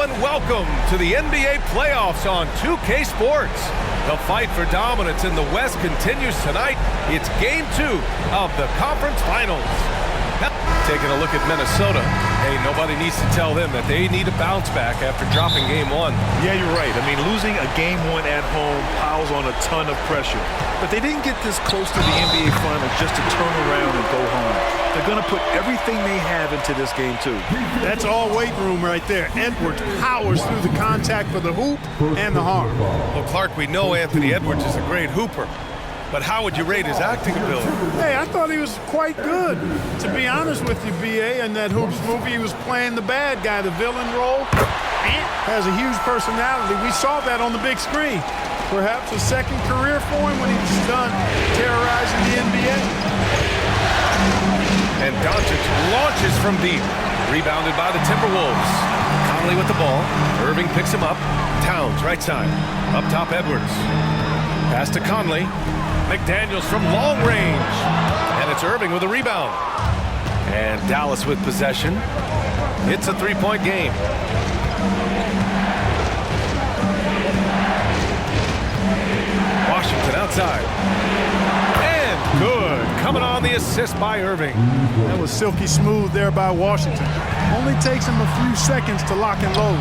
everyone. Welcome to the NBA playoffs on 2K Sports. The fight for dominance in the West continues tonight. It's Game 2 of the conference finals. Taking a look at Minnesota. Hey, nobody needs to tell them that they need to bounce back after dropping Game 1. Yeah, you're right. I mean, losing a Game 1 at home piles on a ton of pressure. But they didn't get this close to the NBA Finals just to turn around and go home. They're going to put everything they have into this game, too. That's all weight room right there. Edwards powers through the contact for the hoop and the harm. Well, Clark, we know Anthony Edwards is a great hooper. But how would you rate his acting ability? Hey, I thought he was quite good. To be honest with you, B.A., in that Hoops movie, he was playing the bad guy, the villain role. Has a huge personality. We saw that on the big screen. Perhaps a second career for him when he was done terrorizing the NBA. And Doncic launches from deep. Rebounded by the Timberwolves. Conley with the ball. Irving picks him up. Towns, right side. Up top, Edwards. Pass to Conley. McDaniels from long range. And it's Irving with a rebound. And Dallas with possession. It's a three-point game. Washington outside. And good. Coming on the assist by Irving. That was silky smooth there by Washington. Only takes him a few seconds to lock and load.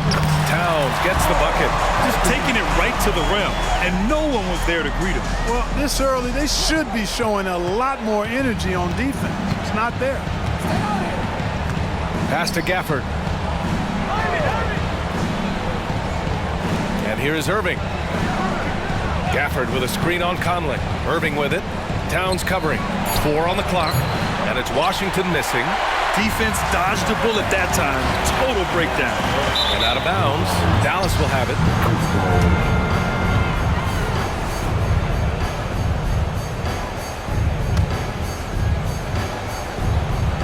Towns gets the bucket. Just taking it right to the rim, and no one was there to greet him. Well, this early, they should be showing a lot more energy on defense. It's not there. Pass to Gafford. And here is Irving. Gafford with a screen on Conley. Irving with it. Towns covering. 4 on the clock. And it's Washington missing. Defense dodged a bullet that time. Total breakdown. And out of bounds. Dallas will have it.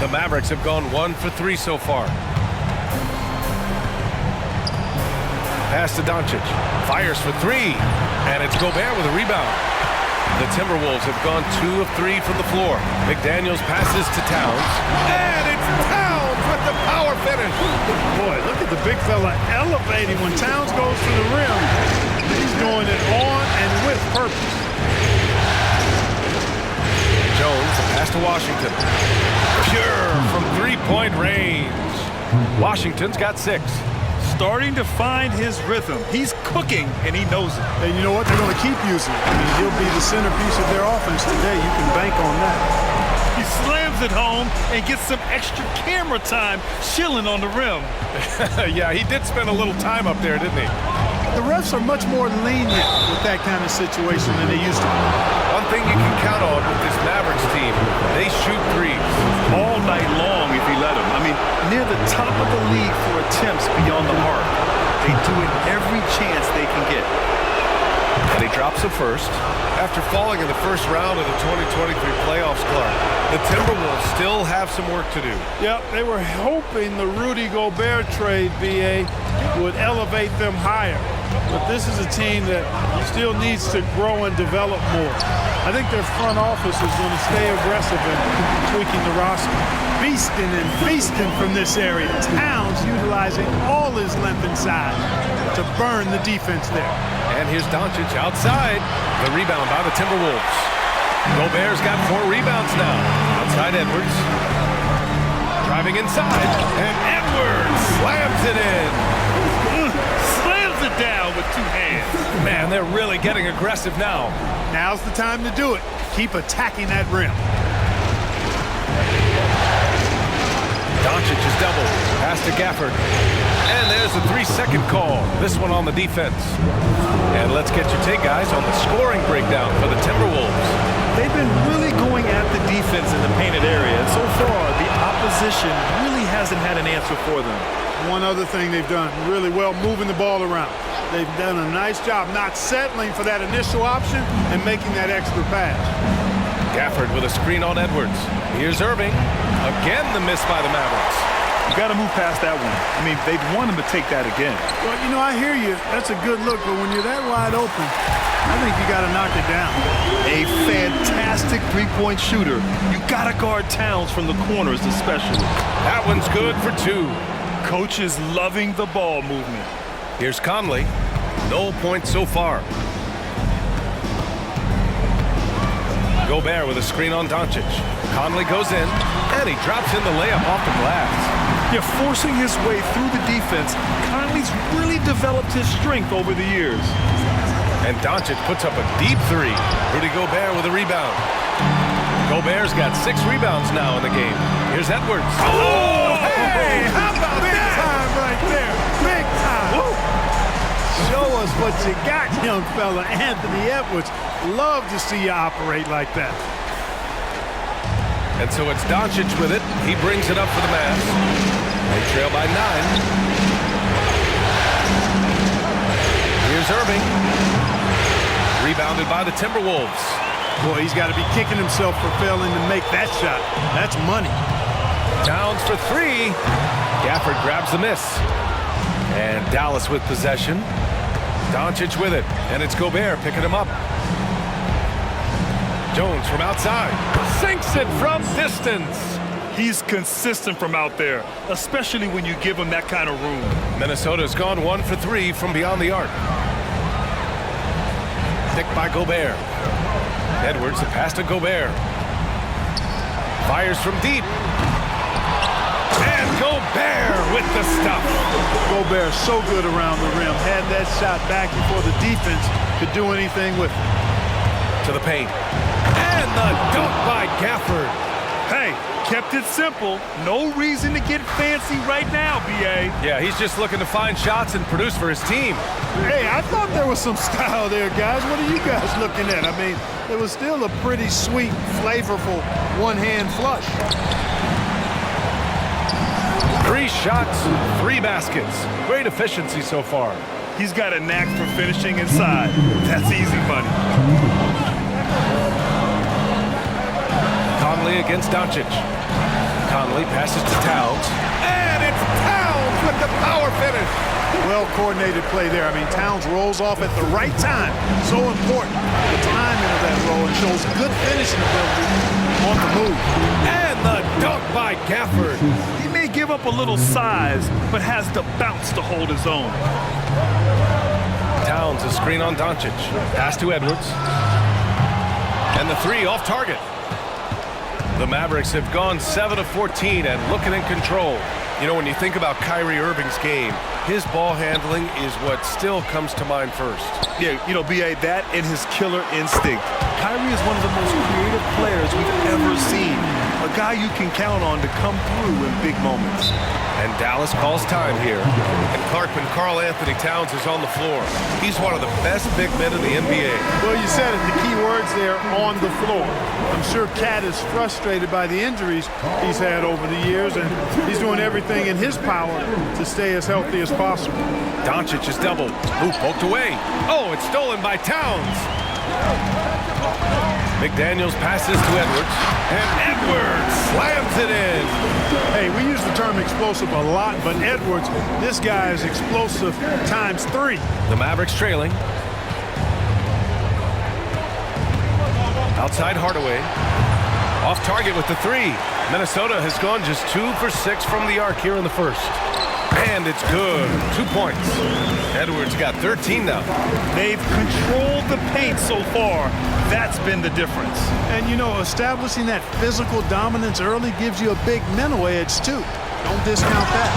The Mavericks have gone 1 for 3 so far. Pass to Doncic. Fires for 3. And it's Gobert with a rebound. The Timberwolves have gone 2 of 3 from the floor. McDaniels passes to Towns. And it's Towns with the power finish. Boy, look at the big fella elevating when Towns goes to the rim. He's doing it on and with purpose. Jones, the pass to Washington. Pure from three-point range. Washington's got 6. Starting to find his rhythm. He's cooking, and he knows it. And you know what? They're going to keep using it. I mean, he'll be the centerpiece of their offense today. You can bank on that. He slams it home and gets some extra camera time chilling on the rim. Yeah, he did spend a little time up there, didn't he? The refs are much more lenient with that kind of situation than they used to be. One thing you can count on with this Mavericks team, they shoot threes. All night long if he let them. I mean, near the top of the league for attempts beyond the arc. They do it every chance they can get. And he drops the first. After falling in the first round of the 2023 playoffs, Clark, the Timberwolves still have some work to do. Yep, they were hoping the Rudy Gobert trade, B.A., would elevate them higher. But this is a team that still needs to grow and develop more. I think their front office is going to stay aggressive in tweaking the roster. Beasting and feasting from this area. Towns utilizing all his length and size to burn the defense there. And here's Doncic outside. The rebound by the Timberwolves. Gobert's got 4 rebounds now. Outside Edwards. Driving inside. And Edwards slams it in. Slams it down with 2 hands. Man, they're really getting aggressive now. Now's the time to do it. Keep attacking that rim. Doncic is doubled. Pass to Gafford. And there's a 3-second call. This one on the defense. And let's get your take, guys, on the scoring breakdown for the Timberwolves. They've been really going at the defense in the painted area. And so far, the opposition really hasn't had an answer for them. One other thing they've done really well, moving the ball around. They've done a nice job not settling for that initial option and making that extra pass. Gafford with a screen on Edwards. Here's Irving. Again, the miss by the Mavericks. You got to move past that one. I mean, they'd want him to take that again. Well, you know, I hear you. That's a good look, but when you're that wide open, I think you got to knock it down. A fantastic three-point shooter. You got to guard Towns from the corners especially. That one's good for 2. Coach is loving the ball movement. Here's Conley. No points so far. Gobert with a screen on Doncic. Conley goes in, and he drops in the layup off the glass. Yeah, forcing his way through the defense, Conley's really developed his strength over the years. And Doncic puts up a deep three. Rudy Gobert with a rebound. Gobert's got 6 rebounds now in the game. Here's Edwards. Oh, hey, how about big that? Time right there. Big time. Woo. Show us what you got, young fella. Anthony Edwards. Love to see you operate like that. And so it's Doncic with it. He brings it up for the Mavs. They trail by 9. Here's Irving. Rebounded by the Timberwolves. Boy, he's got to be kicking himself for failing to make that shot. That's money. Towns for 3. Gafford grabs the miss. And Dallas with possession. Doncic with it. And it's Gobert picking him up. Jones from outside. Sinks it from distance. He's consistent from out there, especially when you give him that kind of room. Minnesota's gone 1 for 3 from beyond the arc. Picked by Gobert. Edwards, the pass to Gobert. Fires from deep. And Gobert with the stuff. Gobert so good around the rim. Had that shot back before the defense could do anything with it. To the paint. And the dunk by Gafford. Hey, kept it simple. No reason to get fancy right now, B.A. Yeah, he's just looking to find shots and produce for his team. Hey, I thought there was some style there, guys. What are you guys looking at? I mean, it was still a pretty sweet, flavorful one-hand flush. 3 shots, 3 baskets. Great efficiency so far. He's got a knack for finishing inside. That's easy money. Conley against Doncic. Conley passes to Towns. And it's Towns with the power finish. Well-coordinated play there. I mean, Towns rolls off at the right time. So important. The timing of that roll and shows good finishing ability on the move. And the dunk by Gafford. He may give up a little size, but has the bounce to hold his own. Towns a screen on Doncic. Pass to Edwards. And the 3 off target. The Mavericks have gone 7 of 14 and looking in control. You know, when you think about Kyrie Irving's game, his ball handling is what still comes to mind first. Yeah, you know, B.A., that and his killer instinct. Kyrie is one of the most creative players we've ever seen. A guy you can count on to come through in big moments. And Dallas calls time here. And Clark, when Karl Anthony Towns is on the floor, he's one of the best big men in the NBA. Well, you said it, the key words there, on the floor. I'm sure Cat is frustrated by the injuries he's had over the years, and he's doing everything in his power to stay as healthy as possible. Doncic is doubled. Ooh, poked away. Oh, it's stolen by Towns. McDaniels passes to Edwards, and Edwards slams it in. Hey, we use the term explosive a lot, but Edwards, this guy is explosive times 3. The Mavericks trailing. Outside Hardaway. Off target with the 3. Minnesota has gone just 2 for 6 from the arc here in the first. And it's good. 2 points. Edwards got 13 now. They've controlled the paint so far. That's been the difference. And, you know, establishing that physical dominance early gives you a big mental edge, too. Don't discount that.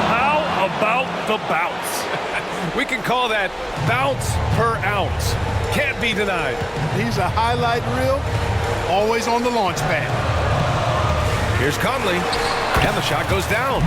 How about the bounce? We can call that bounce per ounce. Can't be denied. He's a highlight reel, always on the launch pad. Here's Conley, and the shot goes down.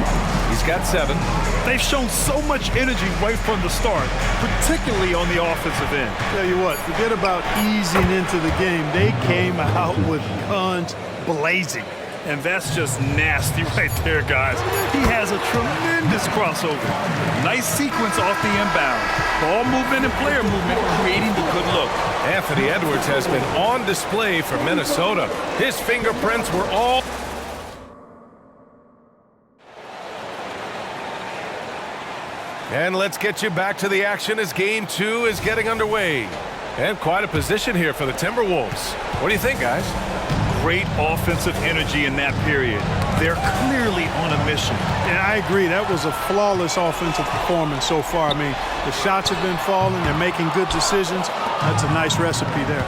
He's got 7. They've shown so much energy right from the start, particularly on the offensive end. Tell you what, forget about easing into the game. They came out with guns blazing. And that's just nasty right there, guys. He has a tremendous crossover. Nice sequence off the inbound. Ball movement and player movement creating the good look. Anthony Edwards has been on display for Minnesota. His fingerprints were all... And let's get you back to the action as Game 2 is getting underway. And quite a position here for the Timberwolves. What do you think, guys? great offensive energy in that period. They're clearly on a mission. Yeah, I agree. That was a flawless offensive performance so far. I mean, the shots have been falling. They're making good decisions. That's a nice recipe there.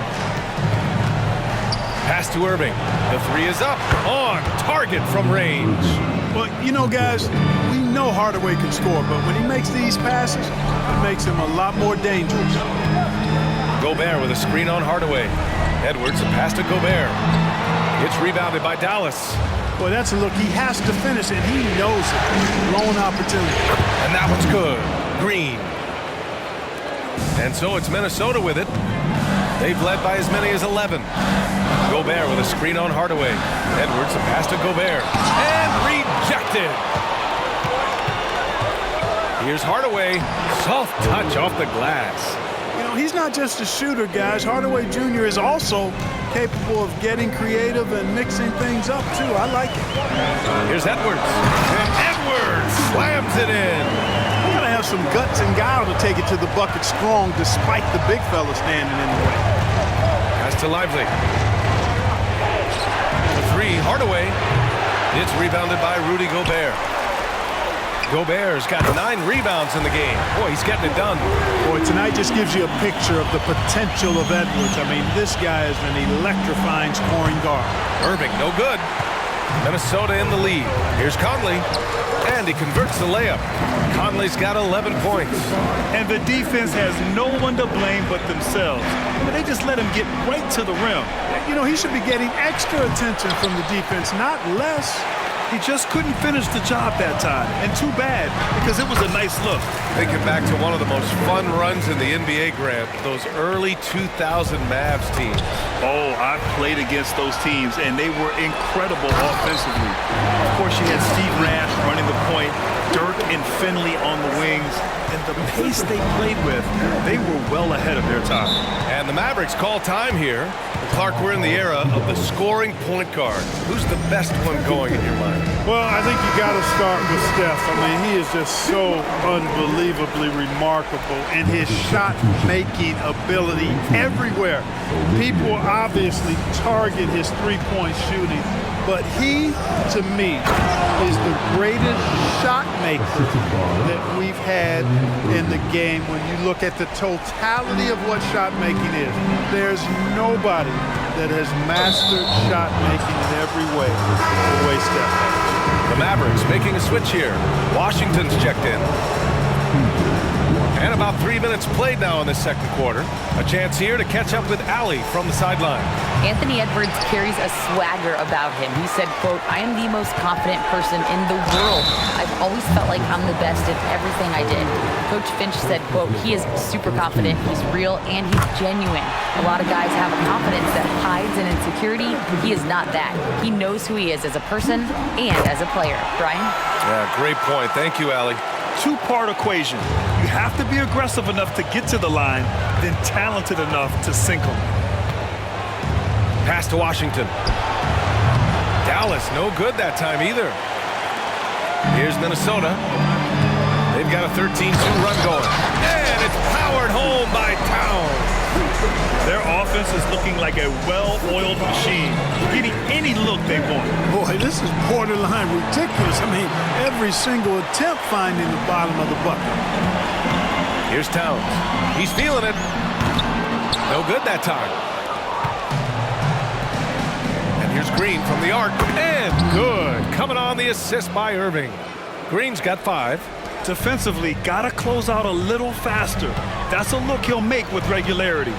Pass to Irving. The three is up. On target from range. Well, you know, guys, we know Hardaway can score, but when he makes these passes, it makes him a lot more dangerous. Gobert with a screen on Hardaway. Edwards, a pass to Gobert. It's rebounded by Dallas. Boy, that's a look. He has to finish, and he knows it. Lone opportunity. And that one's good. Green. And so it's Minnesota with it. They've led by as many as 11. Gobert with a screen on Hardaway. Edwards, a pass to Gobert. And rejected. Here's Hardaway. Soft touch off the glass. You know, he's not just a shooter, guys. Hardaway Jr. is also capable of getting creative and mixing things up, too. I like it. Here's Edwards. And Edwards slams it in. You gotta have some guts and guile to take it to the bucket strong despite the big fella standing in the way. Pass to Lively. The three, Hardaway. It's rebounded by Rudy Gobert. Gobert's got 9 rebounds in the game. Boy, he's getting it done. Boy, tonight just gives you a picture of the potential of Edwards. I mean, this guy is an electrifying scoring guard. Irving, no good. Minnesota in the lead. Here's Conley. And he converts the layup. Conley's got 11 points. And the defense has no one to blame but themselves. But they just let him get right to the rim. You know, he should be getting extra attention from the defense, not less. He just couldn't finish the job that time. And too bad, because it was a nice look. Thinking back to one of the most fun runs in the NBA, Grant, those early 2000 Mavs teams. Oh, I played against those teams, and they were incredible offensively. Of course, you had Steve Nash running the point, Dirk and Finley on the wings, and the pace they played with, they were well ahead of their time. And the Mavericks call time here. Clark, we're in the era of the scoring point guard. Who's the best one going in your mind? Well, I think you got to start with Steph. I mean, he is just so unbelievably remarkable in his shot-making ability everywhere. People obviously target his three-point shooting, but he, to me, is the greatest shot maker that we've had in the game when you look at the totality of what shot making is. There's nobody that has mastered shot making in every way the way Steph has. The Mavericks making a switch here. Washington's checked in. And about 3 minutes played now in the second quarter. A chance here to catch up with Allie from the sideline. Anthony Edwards carries a swagger about him. He said, quote, "I am the most confident person in the world. I've always felt like I'm the best at everything I did." Coach Finch said, quote, "He is super confident, he's real, and he's genuine. A lot of guys have a confidence that hides an insecurity. He is not that. He knows who he is as a person and as a player." Brian? Yeah, great point. Thank you, Allie. Two-part equation. You have to be aggressive enough to get to the line, then talented enough to sink them. Pass to Washington. Dallas, no good that time either. Here's Minnesota. They've got a 13-2 run going. And it's powered home by Towns. Their offense is looking like a well-oiled machine, getting any look they want. Boy, this is borderline ridiculous. I mean, every single attempt finding the bottom of the bucket. Here's Towns. He's feeling it. No good that time. And here's Green from the arc. And good. Coming on the assist by Irving. Green's got 5. Defensively, gotta close out a little faster. That's a look he'll make with regularity.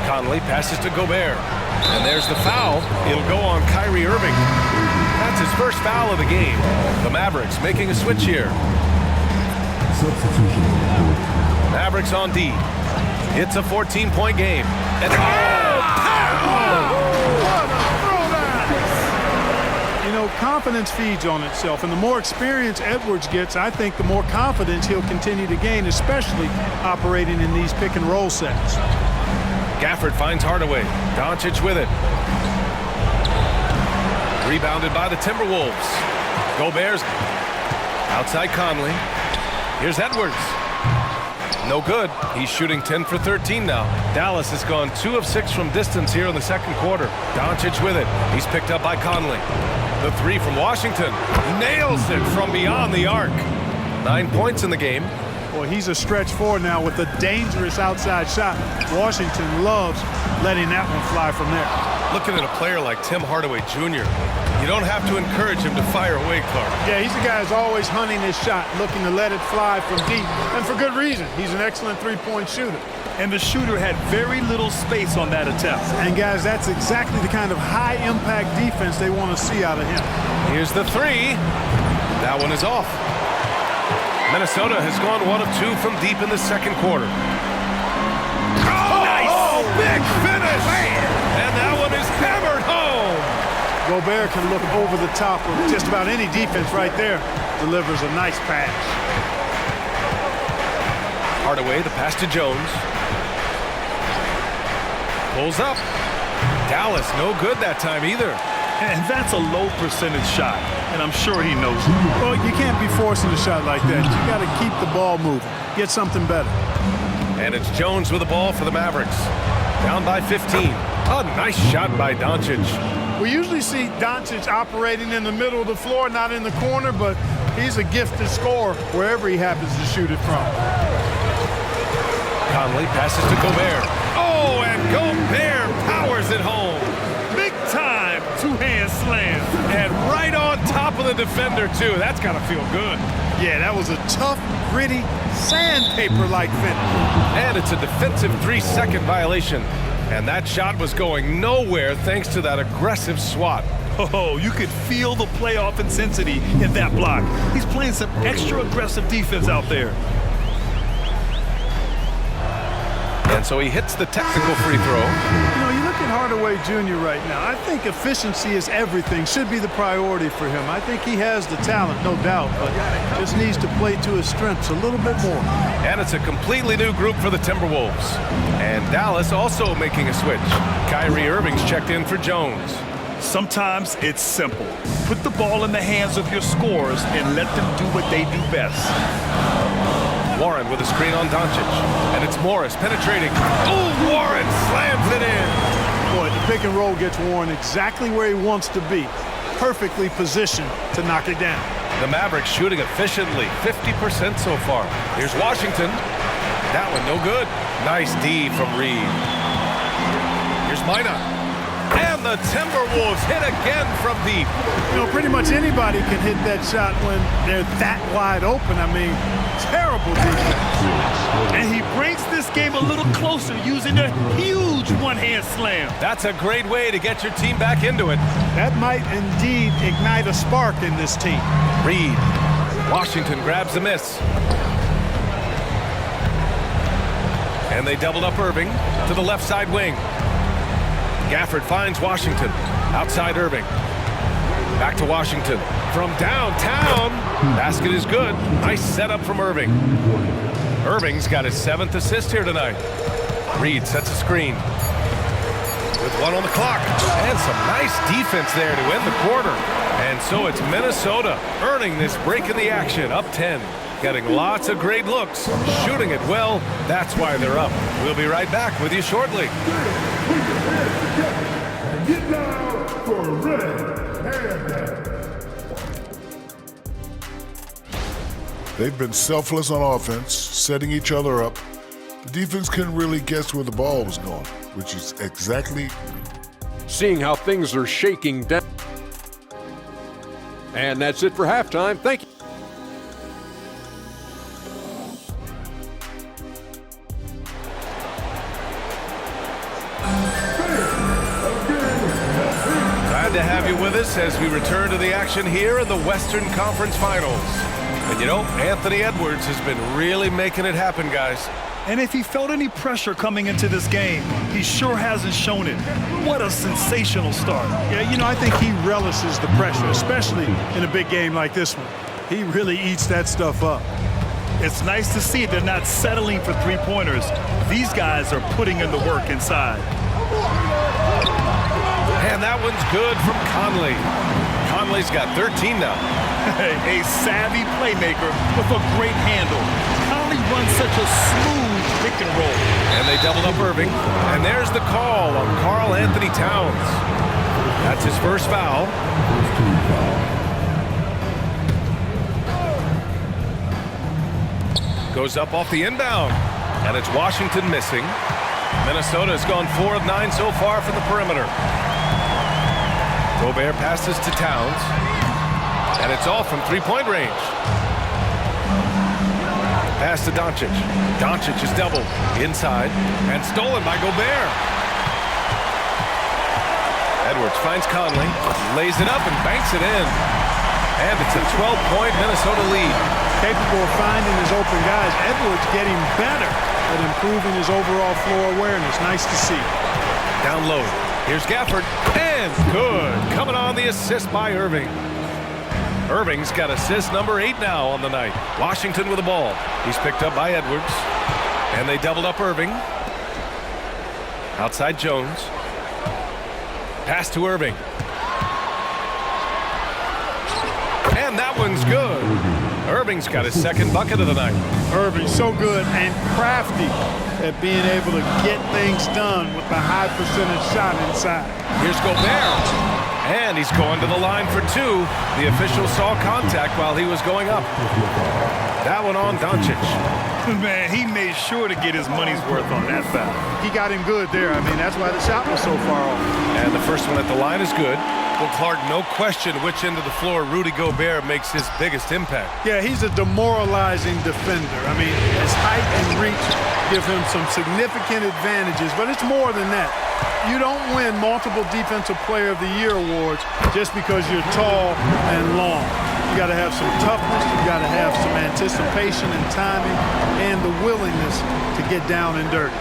Conley passes to Gobert. And there's the foul. It'll go on Kyrie Irving. That's his first foul of the game. The Mavericks making a switch here. Substitution. Mavericks on D. It's a 14-point game. And You know, confidence feeds on itself, and the more experience Edwards gets, I think the more confidence he'll continue to gain, especially operating in these pick-and-roll sets. Gafford finds Hardaway. Doncic with it. Rebounded by the Timberwolves. Gobert's outside Conley. Here's Edwards. No good. He's shooting 10 for 13 now. Dallas has gone 2 of 6 from distance here in the second quarter. Doncic with it. He's picked up by Conley. The three from Washington. Nails it from beyond the arc. 9 points in the game. Boy, he's a stretch four now with a dangerous outside shot. Washington loves letting that one fly from there. Looking at a player like Tim Hardaway Jr., you don't have to encourage him to fire away, Clark. Yeah, he's a guy who's always hunting his shot, looking to let it fly from deep, and for good reason. He's an excellent three-point shooter. And the shooter had very little space on that attempt. And guys, that's exactly the kind of high-impact defense they want to see out of him. Here's the three. That one is off. Minnesota has gone 1 of 2 from deep in the second quarter. Oh, nice! Oh, big finish! And that one is hammered home. Gobert can look over the top of just about any defense right there. Delivers a nice pass. Hardaway, the pass to Jones. Pulls up. Dallas, no good that time either. And that's a low percentage shot, and I'm sure he knows it. Well, you can't be forcing a shot like that. You got to keep the ball moving. Get something better. And it's Jones with the ball for the Mavericks. Down by 15. A nice shot by Doncic. We usually see Doncic operating in the middle of the floor, not in the corner, but he's a gifted scorer wherever he happens to shoot it from. Conley passes to Gobert. Oh, and Gobert powers it home. Big time two-hand slam. And right on top of the defender, too. That's got to feel good. Yeah, that was a tough, gritty, sandpaper-like finish. And it's a defensive 3-second violation. And that shot was going nowhere thanks to that aggressive swat. Oh, you could feel the playoff intensity in that block. He's playing some extra aggressive defense out there. And so he hits the technical free throw. You know, you look at Hardaway Jr. right now. I think efficiency is everything, should be the priority for him. I think he has the talent, no doubt, but just needs to play to his strengths a little bit more. And it's a completely new group for the Timberwolves. And Dallas also making a switch. Kyrie Irving's checked in for Jones. Sometimes it's simple. Put the ball in the hands of your scorers and let them do what they do best. Warren with a screen on Doncic. And it's Morris penetrating. Oh, Warren slams it in. Boy, the pick and roll gets Warren exactly where he wants to be. Perfectly positioned to knock it down. The Mavericks shooting efficiently, 50% so far. Here's Washington. That one no good. Nice D from Reed. Here's Mina. And the Timberwolves hit again from deep. You know, pretty much anybody can hit that shot when they're that wide open. I mean, terrible defense. And he brings this game a little closer using a huge one-hand slam. That's a great way to get your team back into it. That might indeed ignite a spark in this team. Reed. Washington grabs the miss. And they doubled up Irving to the left side wing. Gafford finds Washington. Outside Irving. Back to Washington. From downtown. Basket is good. Nice setup from Irving. Irving's got his 7th assist here tonight. Reed sets a screen. With 1 on the clock. And some nice defense there to end the quarter. And so it's Minnesota earning this break in the action. Up 10. Getting lots of great looks. Shooting it well. That's why they're up. We'll be right back with you shortly. Get down for a red handbag. They've been selfless on offense, setting each other up. The defense couldn't really guess where the ball was going, which is exactly seeing how things are shaking down. And that's it for halftime. Thank you. Glad to have you with us as we return to the action here in the Western Conference Finals. And you know, Anthony Edwards has been really making it happen, guys. And if he felt any pressure coming into this game, he sure hasn't shown it. What a sensational start. Yeah, you know, I think he relishes the pressure, especially in a big game like this one. He really eats that stuff up. It's nice to see they're not settling for three-pointers. These guys are putting in the work inside. And that one's good from Conley. Conley's got 13 now. A savvy playmaker with a great handle. rarely run such a smooth pick and roll. And they doubled up Irving. And there's the call on Karl Anthony Towns. That's his first foul. Goes up off the inbound. And it's Washington missing. Minnesota has gone 4 of 9 so far from the perimeter. Gobert passes to Towns. And it's off from three-point range. Pass to Doncic. Doncic is doubled inside and stolen by Gobert. Edwards finds Conley, lays it up and banks it in. And it's a 12-point Minnesota lead. Capable of finding his open guys. Edwards getting better at improving his overall floor awareness. Nice to see. Down low. Here's Gafford. And good. Coming on the assist by Irving. Irving's got assist number 8 now on the night. Washington with the ball. He's picked up by Edwards. And they doubled up Irving. Outside Jones. Pass to Irving. And that one's good. Irving's got his second bucket of the night. Irving so good and crafty at being able to get things done with the high percentage shot inside. Here's Gobert. And he's going to the line for 2. The official saw contact while he was going up. That one on Doncic. Man, he made sure to get his money's worth on that foul. He got him good there. I mean, that's why the shot was so far off. And the first one at the line is good. Well, Clark, no question which end of the floor Rudy Gobert makes his biggest impact. Yeah, he's a demoralizing defender. I mean, his height and reach give him some significant advantages, but it's more than that. You don't win multiple Defensive Player of the Year awards just because you're tall and long. You got to have some toughness, you got to have some anticipation and timing, and the willingness to get down and dirty.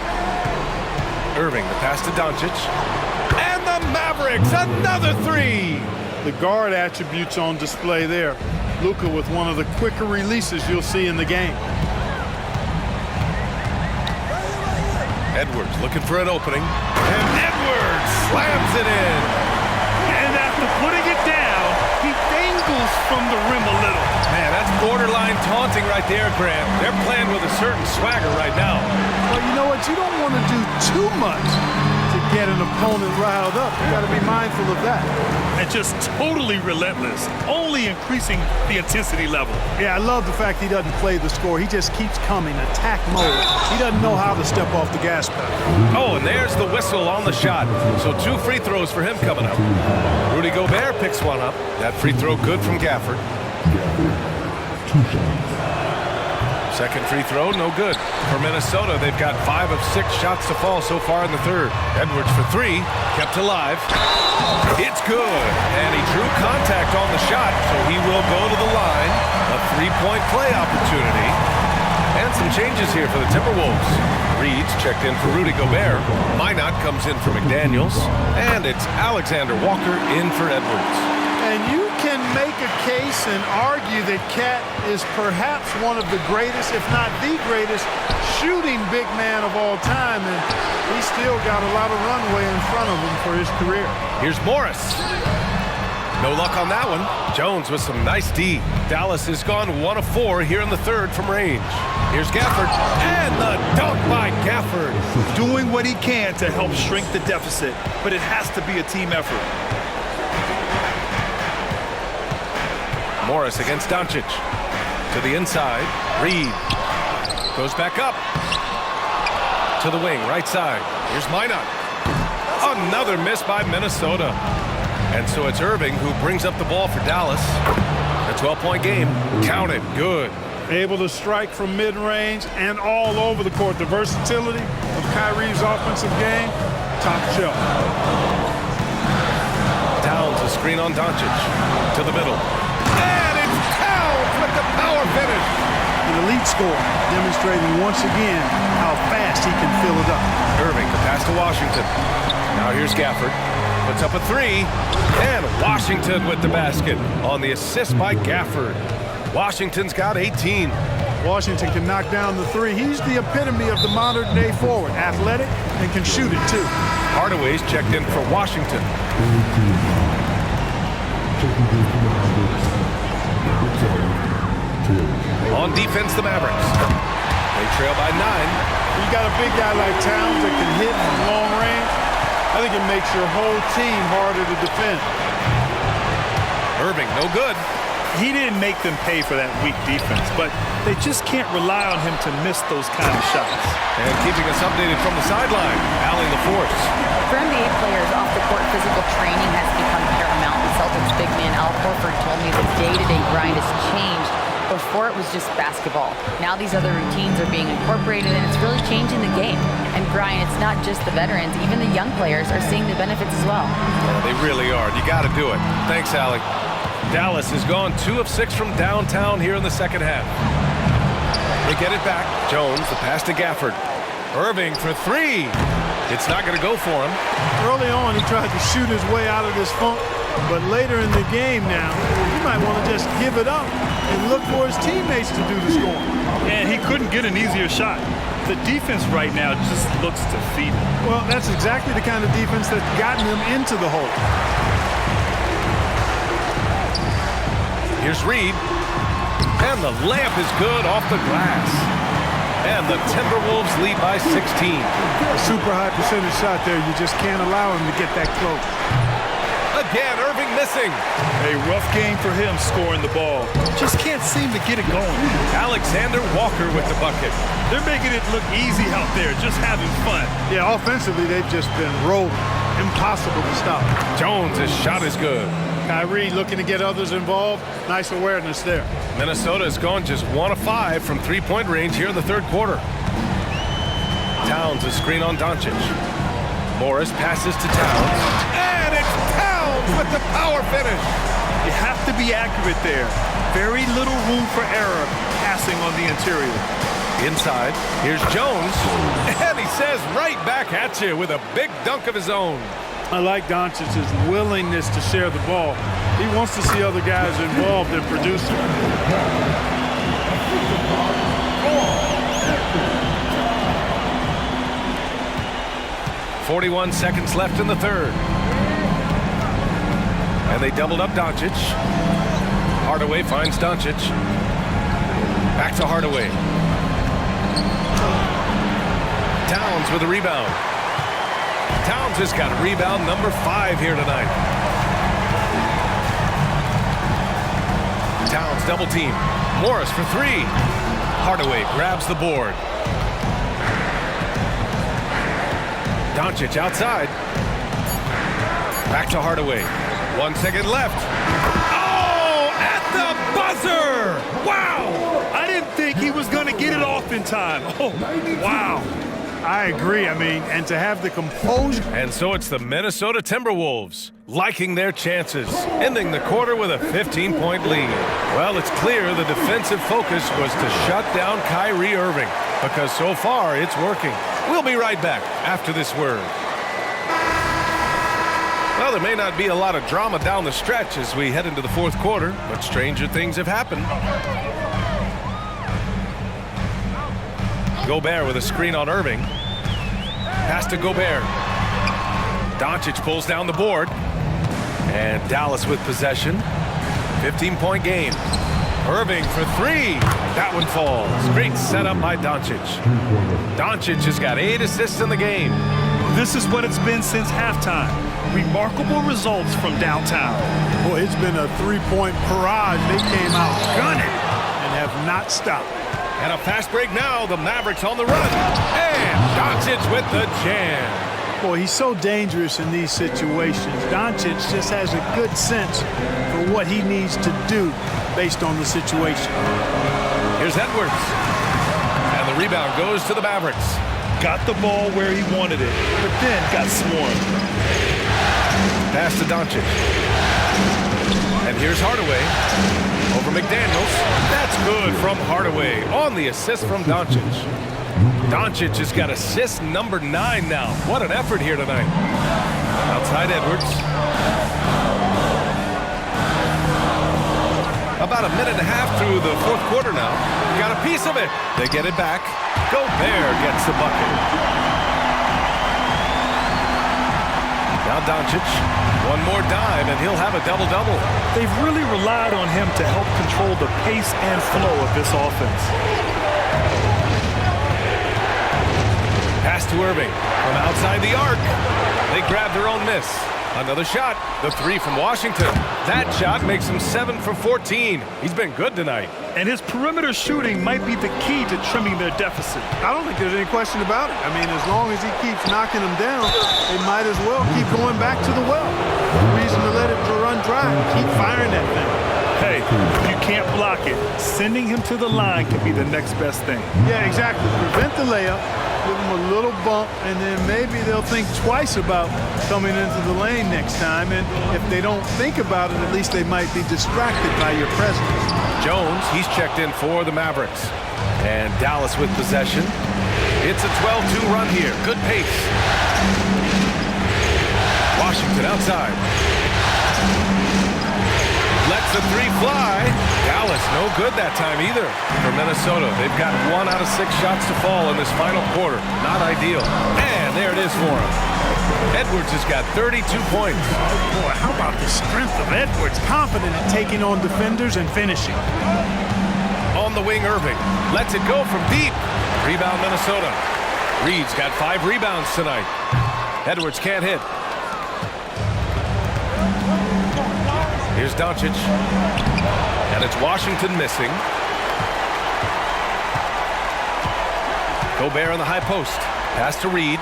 Irving, the pass to Doncic. And the Mavericks, another 3. The guard attributes on display there. Luka with one of the quicker releases you'll see in the game. Edwards looking for an opening. And Edwards slams it in. And after putting it down, he dangles from the rim a little. Man, that's borderline taunting right there, Grant. They're playing with a certain swagger right now. Well, you know what? You don't want to do too much to get an opponent riled up. You got to be mindful of that. And just totally relentless, only increasing the intensity level. Yeah, I love the fact he doesn't play the score. He just keeps coming, attack mode. He doesn't know how to step off the gas pedal. Oh, and there's the whistle on the shot. So 2 free throws for him coming up. Rudy Gobert picks one up. That free throw good from Gafford. Second free throw, no good. For Minnesota, they've got 5 of 6 shots to fall so far in the third. Edwards for 3, kept alive. It's good, and he drew contact on the shot, so he will go to the line. A 3-point play opportunity. And some changes here for the Timberwolves. Reed's checked in for Rudy Gobert. Minot comes in for McDaniels. And it's Alexander Walker in for Edwards. And you can make a case and argue that Cat is perhaps one of the greatest, if not the greatest, shooting big man of all time. And he's still got a lot of runway in front of him for his career. Here's Morris. No luck on that one. Jones with some nice D. Dallas has gone 1 of 4 here in the third from range. Here's Gafford. And the dunk by Gafford. Doing what he can to help shrink the deficit, but it has to be a team effort. Morris against Doncic. To the inside. Reed. Goes back up. To the wing, right side. Here's Minot. Another miss by Minnesota. And so it's Irving who brings up the ball for Dallas. A 12-point game. Counted. Good. Able to strike from mid-range and all over the court. The versatility of Kyrie's offensive game, top shelf. Towns, a screen on Doncic. To the middle. And it's Towns with the power finish. An elite scorer, demonstrating once again how fast he can fill it up. Irving, the pass to Washington. Now here's Gafford. Puts up a 3. And Washington with the basket on the assist by Gafford. Washington's got 18. Washington can knock down the 3. He's the epitome of the modern-day forward. Athletic and can shoot it, too. Hardaway's checked in for Washington. On defense, the Mavericks. They trail by 9. You got a big guy like Towns that can hit from long range. I think it makes your whole team harder to defend. Irving, no good. He didn't make them pay for that weak defense, but they just can't rely on him to miss those kind of shots. And keeping us updated from the sideline, Allie LaForce. For NBA players, off-the-court physical training has become paramount. The Celtics big man Al Horford told me the day-to-day grind has changed. Before it was just basketball. Now these other routines are being incorporated, and it's really changing the game. And Brian, it's not just the veterans, even the young players are seeing the benefits as well. Yeah, they really are. You got to do it. Thanks, Allie. Dallas has gone 2 of 6 from downtown here in the second half. They get it back. Jones, the pass to Gafford. Irving for 3. It's not going to go for him. Early on, he tried to shoot his way out of this funk, but later in the game now, he might want to just give it up and look for his teammates to do the scoring. And he couldn't get an easier shot. The defense right now just looks defeated. Well, that's exactly the kind of defense that's gotten him into the hole. Here's Reed. And the layup is good off the glass. And the Timberwolves lead by 16. A super high percentage shot there. You just can't allow him to get that close. Again, Irving missing. A rough game for him scoring the ball. Just can't seem to get it going. Alexander Walker with the bucket. They're making it look easy out there, just having fun. Yeah, offensively, they've just been rolling. Impossible to stop. Jones' shot is good. Kyrie looking to get others involved. Nice awareness there. Minnesota has gone just 1 of 5 from three-point range here in the third quarter. Towns a screen on Doncic. Morris passes to Towns. And it's Towns with the power finish. You have to be accurate there. Very little room for error passing on the interior. Inside, here's Jones. And he says right back at you with a big dunk of his own. I like Doncic's willingness to share the ball. He wants to see other guys involved in producing. 41 seconds left in the third. And they doubled up Doncic. Hardaway finds Doncic. Back to Hardaway. Towns with a rebound. Towns has got rebound number 5 here tonight. Towns double team. Morris for 3. Hardaway grabs the board. Doncic outside. Back to Hardaway. 1 second left. Oh, at the buzzer! Wow! I didn't think he was going to get it off in time. Oh, wow. I agree. I mean, and to have the composure. And so it's the Minnesota Timberwolves liking their chances, ending the quarter with a 15-point lead. Well, it's clear the defensive focus was to shut down Kyrie Irving, because so far it's working. We'll be right back after this word. Well, there may not be a lot of drama down the stretch as we head into the fourth quarter, but stranger things have happened. Gobert with a screen on Irving. Pass to Gobert. Doncic pulls down the board. And Dallas with possession. 15-point game. Irving for 3. That one falls. Great setup by Doncic. Doncic has got 8 assists in the game. This is what it's been since halftime. Remarkable results from downtown. Boy, it's been a three-point barrage. They came out gunning and have not stopped. And a fast break now. The Mavericks on the run. And Doncic with the jam. Boy, he's so dangerous in these situations. Doncic just has a good sense for what he needs to do based on the situation. Here's Edwards. And the rebound goes to the Mavericks. Got the ball where he wanted it, but then got swarmed. Pass to Doncic. And here's Hardaway. Over McDaniels. That's good from Hardaway on the assist from Doncic. Doncic has got assist number 9 now. What an effort here tonight. Outside Edwards. About a minute and a half through the fourth quarter now. Got a piece of it. They get it back. Gobert gets the bucket. Now Doncic. One more dime, and he'll have a double-double. They've really relied on him to help control the pace and flow of this offense. to Irving. From outside the arc. They grab their own miss. Another shot. The three from Washington. That shot makes him 7 for 14. He's been good tonight. And his perimeter shooting might be the key to trimming their deficit. I don't think there's any question about it. I mean, as long as he keeps knocking them down, they might as well keep going back to the well. No reason to let it run dry. Keep firing that thing. Hey, if you can't block it, sending him to the line can be the next best thing. Yeah, exactly. Prevent the layup, give them a little bump, and then maybe they'll think twice about coming into the lane next time. And if they don't think about it, at least they might be distracted by your presence. Jones, he's checked in for the Mavericks. And Dallas with possession. It's a 12-2 run here. Good pace. Washington outside. Lets the three fly. Dallas no good that time either. For Minnesota, they've got 1 out of 6 shots to fall in this final quarter. Not ideal. And there it is for him. Edwards has got 32 points. Boy, how about the strength of Edwards? Confident in taking on defenders and finishing. On the wing, Irving lets it go from deep. Rebound, Minnesota. Reed's got 5 rebounds tonight. Edwards can't hit. Here's Doncic. And it's Washington missing. Gobert on the high post. Pass to Reed.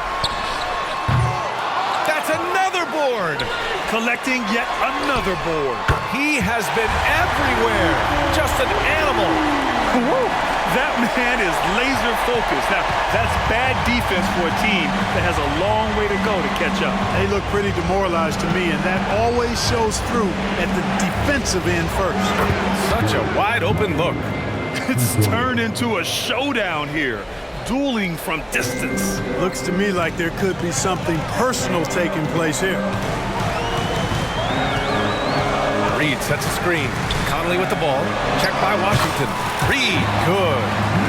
That's another board. Collecting yet another board. He has been everywhere. Just an animal. Woo. That man is laser focused. Now, that's bad defense for a team that has a long way to go to catch up. They look pretty demoralized to me, and that always shows through at the defensive end first. Such a wide open look. It's turned into a showdown here. Dueling from distance. Looks to me like there could be something personal taking place here. Reed sets a screen. Conley with the ball. Checked by Washington. Reed, good.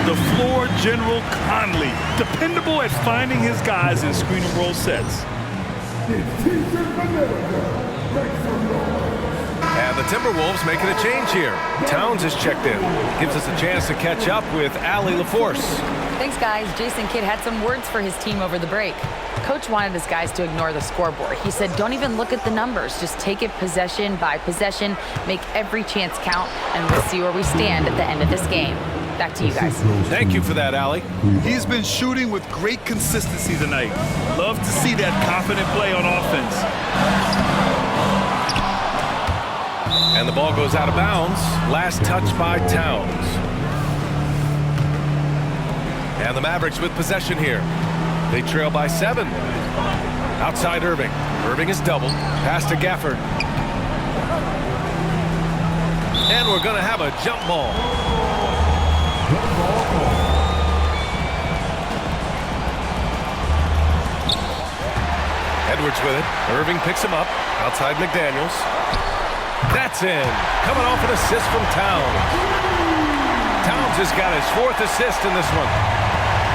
The floor general Conley. Dependable at finding his guys in screen and roll sets. And the Timberwolves making a change here. Towns is checked in. Gives us a chance to catch up with Allie LaForce. Thanks, guys. Jason Kidd had some words for his team over the break. Coach wanted his guys to ignore the scoreboard. He said, don't even look at the numbers. Just take it possession by possession, make every chance count, and we'll see where we stand at the end of this game. Back to you guys. Thank you for that, Allie. He's been shooting with great consistency tonight. Love to see that confident play on offense. And the ball goes out of bounds. Last touch by Towns. And the Mavericks with possession here. They trail by 7. Outside Irving. Irving is doubled. Pass to Gafford. And we're going to have a jump ball. Edwards with it. Irving picks him up. Outside McDaniels. That's in. Coming off an assist from Towns. Towns has got his 4th assist in this one.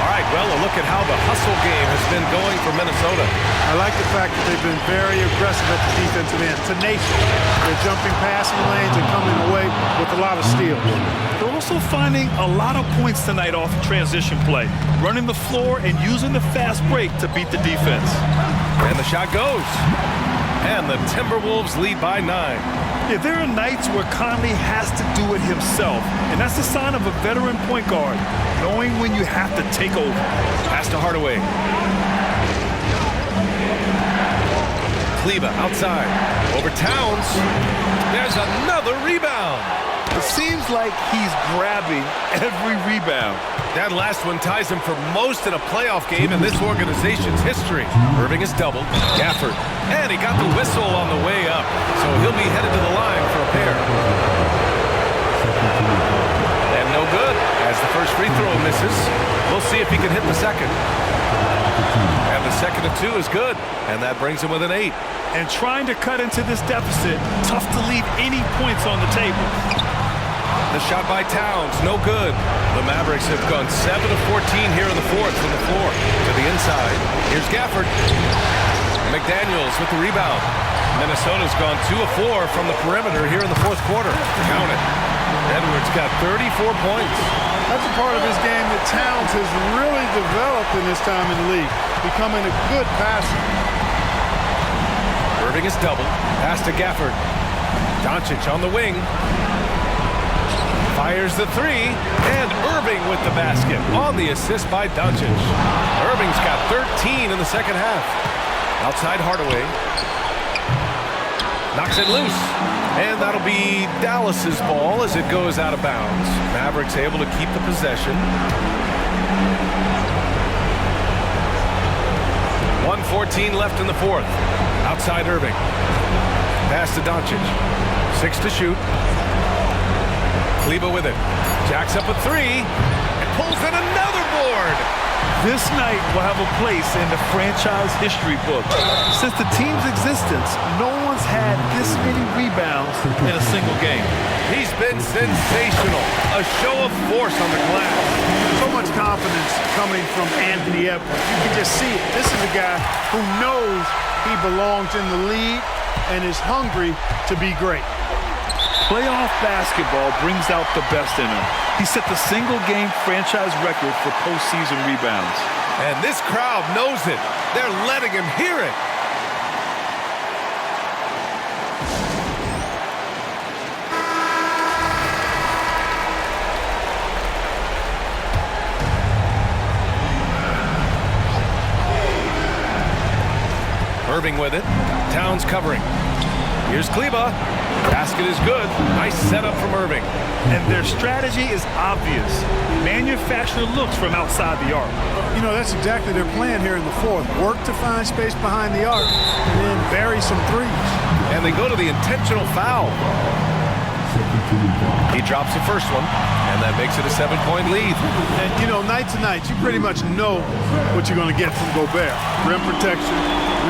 All right, well, a look at how the hustle game has been going for Minnesota. I like the fact that they've been very aggressive at the defensive end. Tenacious. They're jumping passing lanes and coming away with a lot of steals. They're also finding a lot of points tonight off transition play, running the floor and using the fast break to beat the defense. And the shot goes. And the Timberwolves lead by 9. Yeah, there are nights where Conley has to do it himself, and that's a sign of a veteran point guard, knowing when you have to take over. Pass to Hardaway. Kleba outside. Over Towns. There's another rebound. It seems like he's grabbing every rebound. That last one ties him for most in a playoff game in this organization's history. Irving is doubled. Gafford. And he got the whistle on the way up. So he'll be headed to the line for a pair. And no good as the first free throw misses. We'll see if he can hit the second. And the second of 2 is good. And that brings him with an 8. And trying to cut into this deficit, tough to leave any points on the table. The shot by Towns, no good. The Mavericks have gone 7 of 14 here in the 4th from the floor to the inside. Here's Gafford. McDaniels with the rebound. Minnesota's gone 2 of 4 from the perimeter here in the 4th quarter. Count it. Edwards got 34 points. That's a part of his game that Towns has really developed in his time in the league, becoming a good passer. Irving is doubled. Pass to Gafford. Doncic on the wing. Fires the three. And Irving with the basket on the assist by Doncic. Irving's got 13 in the second half. Outside Hardaway. Knocks it loose. And that'll be Dallas's ball as it goes out of bounds. Mavericks able to keep the possession. 1:14 left in the fourth. Outside Irving. Pass to Doncic. 6 to shoot. Kleber with it. Jacks up a three. And pulls in another board. This night will have a place in the franchise history book. Since the team's existence, no one's had this many rebounds in a single game. He's been sensational. A show of force on the glass. So much confidence coming from Anthony Edwards. You can just see it. This is a guy who knows he belongs in the league and is hungry to be great. Playoff basketball brings out the best in him. He set the single-game franchise record for postseason rebounds. And this crowd knows it. They're letting him hear it. Irving with it. Towns covering. Here's Kleber. Basket is good. Nice setup from Irving. And their strategy is obvious. Manufacture looks from outside the arc. You know, that's exactly their plan here in the fourth. Work to find space behind the arc and then bury some threes. And they go to the intentional foul. He drops the first one, and that makes it a 7-point lead. And, you know, night to night, you pretty much know what you're going to get from Gobert. Rim protection,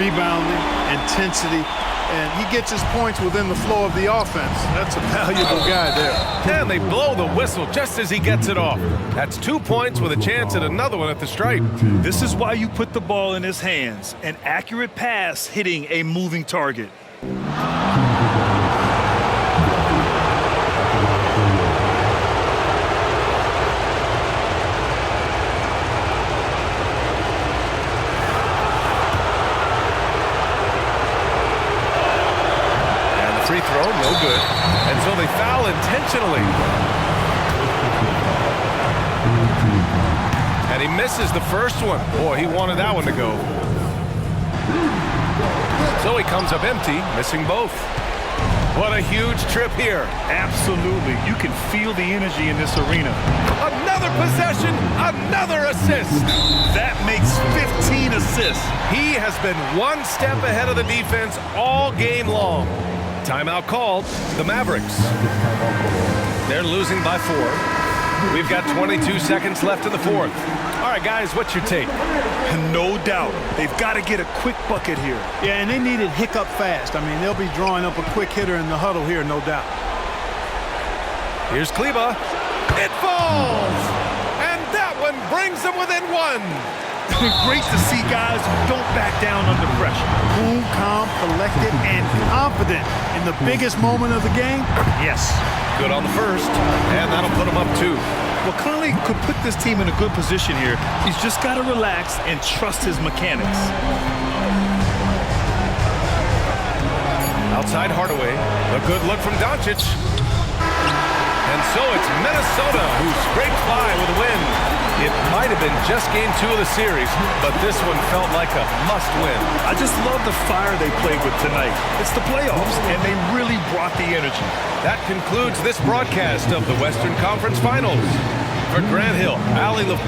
rebounding, intensity, and he gets his points within the flow of the offense. That's a valuable guy there. And they blow the whistle just as he gets it off. That's 2 points with a chance at another one at the stripe. This is why you put the ball in his hands. An accurate pass hitting a moving target. Free throw, no good. And so they foul intentionally. And he misses the first one. Boy, he wanted that one to go. So he comes up empty, missing both. What a huge trip here. Absolutely. You can feel the energy in this arena. Another possession, another assist. That makes 15 assists. He has been one step ahead of the defense all game long. Timeout called. The Mavericks. They're losing by 4. We've got 22 seconds left in the fourth. All right, guys, what's your take? No doubt. They've got to get a quick bucket here. Yeah, and they need it hiccup fast. I mean, they'll be drawing up a quick hitter in the huddle here, no doubt. Here's Kleber. It falls! And that one brings them within 1. Great to see guys who don't back down under pressure. Cool, calm, collected, and confident in the biggest moment of the game. Yes. Good on the first, and that'll put him up 2. Well, Conley could put this team in a good position here. He's just got to relax and trust his mechanics. Outside Hardaway, a good look from Doncic. And so it's Minnesota who scrapes by with a win. It might have been just game 2 of the series, but this one felt like a must-win. I just love the fire they played with tonight. It's the playoffs, and they really brought the energy. That concludes this broadcast of the Western Conference Finals. For Grant Hill, Allie LeVar.